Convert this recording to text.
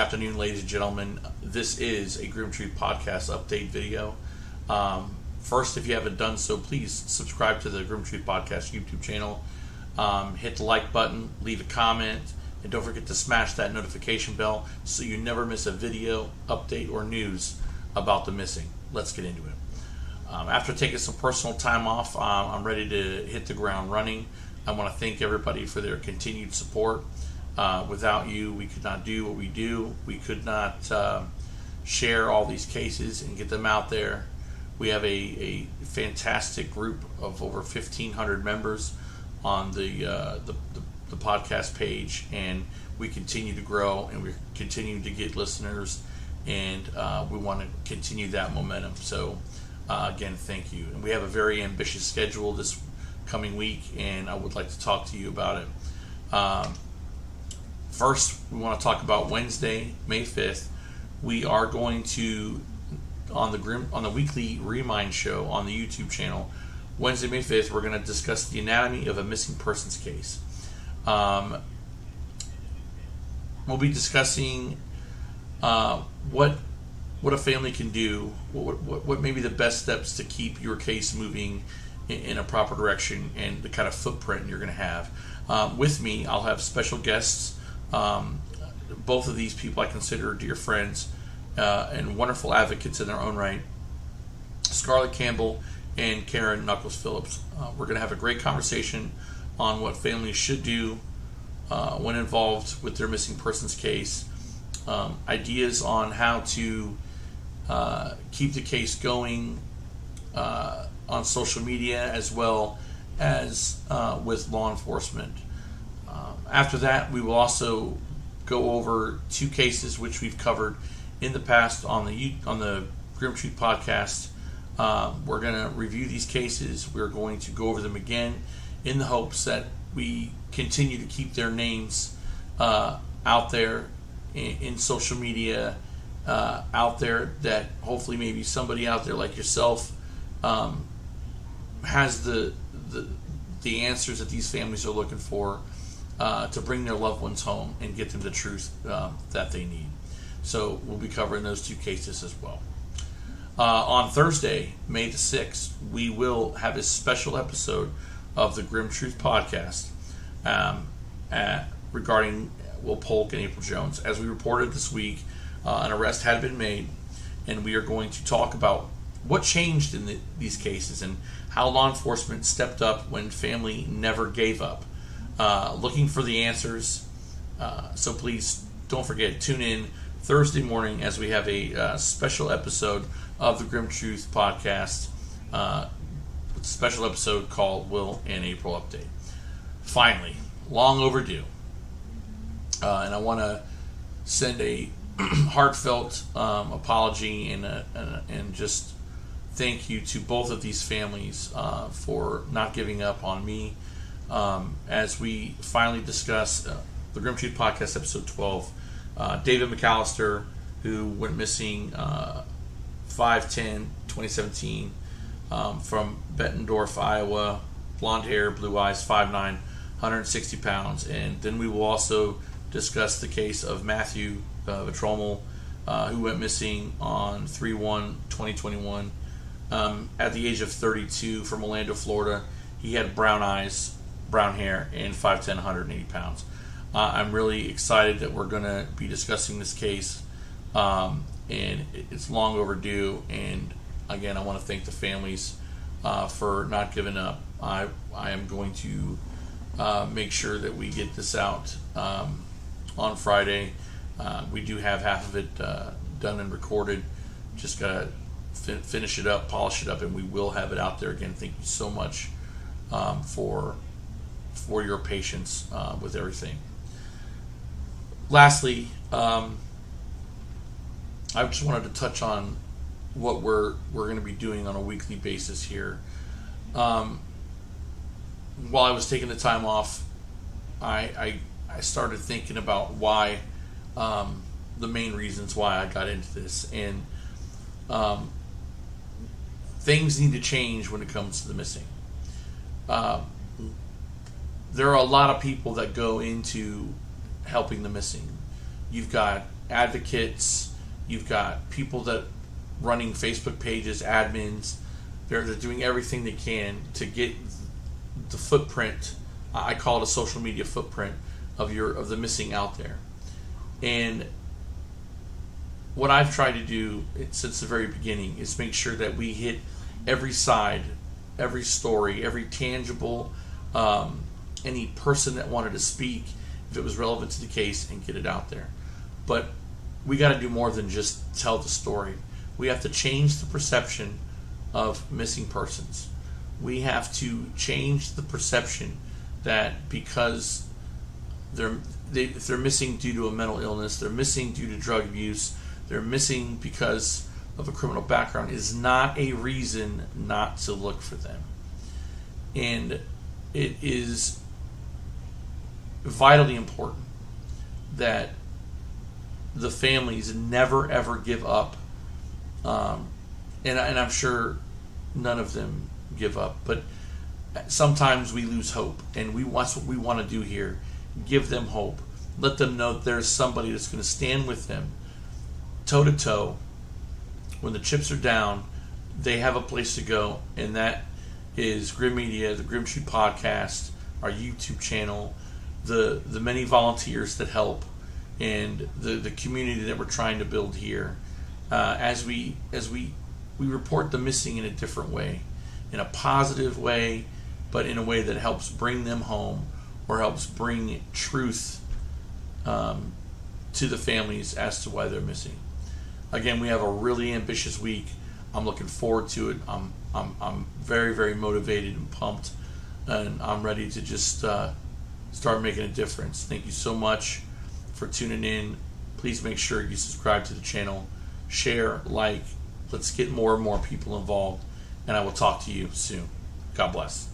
afternoon, ladies and gentlemen. This is a Grimm Truth Podcast update video. First, if you haven't done so, please subscribe to the Grimm Truth Podcast YouTube channel. Hit the like button, leave a comment, and don't forget to smash that notification bell so you never miss a video, update, or news about the missing. Let's get into it. After taking some personal time off, I'm ready to hit the ground running. I want to thank everybody for their continued support. Without you, we could not do what we do. We could not share all these cases and get them out there. We have a fantastic group of over 1,500 members on the podcast page, and we continue to grow, and we're continuing to get listeners, and we want to continue that momentum. So again, thank you. And we have a very ambitious schedule this coming week, and I would like to talk to you about it. First, we want to talk about Wednesday, May 5th. We are going to, on the weekly Remind show on the YouTube channel, Wednesday, May 5th, we're going to discuss the anatomy of a missing persons case. We'll be discussing what a family can do, what may be the best steps to keep your case moving in a proper direction, and the kind of footprint you're going to have. With me, I'll have special guests. Both of these people I consider dear friends and wonderful advocates in their own right, Scarlett Campbell and Karen Knuckles Phillips. We're going to have a great conversation on what families should do when involved with their missing persons case, ideas on how to keep the case going on social media, as well as with law enforcement. After that, we will also go over two cases which we've covered in the past on the Grimm Truth Podcast. We're going to review these cases. We're going to go over them again in the hopes that we continue to keep their names out there in social media, out there, that hopefully maybe somebody out there like yourself has the answers that these families are looking for to bring their loved ones home and get them the truth that they need. So we'll be covering those two cases as well. On Thursday, May the 6th, we will have a special episode of the Grimm Truth Podcast regarding Will Polk and April Jones. As we reported this week, an arrest had been made, and we are going to talk about what changed in these cases and how law enforcement stepped up when family never gave up. Looking for the answers. So please don't forget, tune in Thursday morning as we have a special episode of the Grimm Truth Podcast, special episode called Will and April Update. Finally, long overdue. And I want to send a heartfelt apology and just thank you to both of these families for not giving up on me. As we finally discuss the Grimm Truth Podcast episode 12, David McAllister, who went missing 5/10/2017 from Bettendorf, Iowa, blonde hair, blue eyes, 5'9", 160 pounds. And then we will also discuss the case of Matthew Vetromel, who went missing on 3/1/2021 at the age of 32 from Orlando, Florida. He had brown eyes, brown hair, and 5'10", 180 pounds. I'm really excited that we're going to be discussing this case, and it's long overdue. And again, I want to thank the families for not giving up. I am going to make sure that we get this out on Friday. We do have half of it done and recorded. Just got to finish it up, polish it up, and we will have it out there. Again, thank you so much for your patience with everything. Lastly, I just wanted to touch on what we're going to be doing on a weekly basis here. While I was taking the time off, I started thinking about why, the main reasons why I got into this, and things need to change when it comes to the missing. There are a lot of people that go into helping the missing. You've got advocates, you've got people that running Facebook pages, admins. They're doing everything they can to get the footprint. I call it a social media footprint of the missing out there. And what I've tried to do since the very beginning is make sure that we hit every side, every story, every tangible, any person that wanted to speak, if it was relevant to the case, and get it out there. But we got to do more than just tell the story. We have to change the perception of missing persons. We have to change the perception that because if they're missing due to a mental illness, they're missing due to drug abuse, they're missing because of a criminal background, is not a reason not to look for them. And it is vitally important that the families never ever give up. And I'm sure none of them give up, but sometimes we lose hope, and that's what we want to do here. Give them hope. Let them know that there's somebody that's going to stand with them toe to toe. When the chips are down, they have a place to go, and that is Grimm Media, the Grimm Street Podcast, our YouTube channel, the many volunteers that help, and the community that we're trying to build here. As we report the missing in a different way, in a positive way, but in a way that helps bring them home or helps bring truth to the families as to why they're missing. Again, we have a really ambitious week. I'm looking forward to it. I'm very, very motivated and pumped, and I'm ready to just start making a difference. Thank you so much for tuning in. Please make sure you subscribe to the channel, share, like. Let's get more and more people involved, and I will talk to you soon. God bless.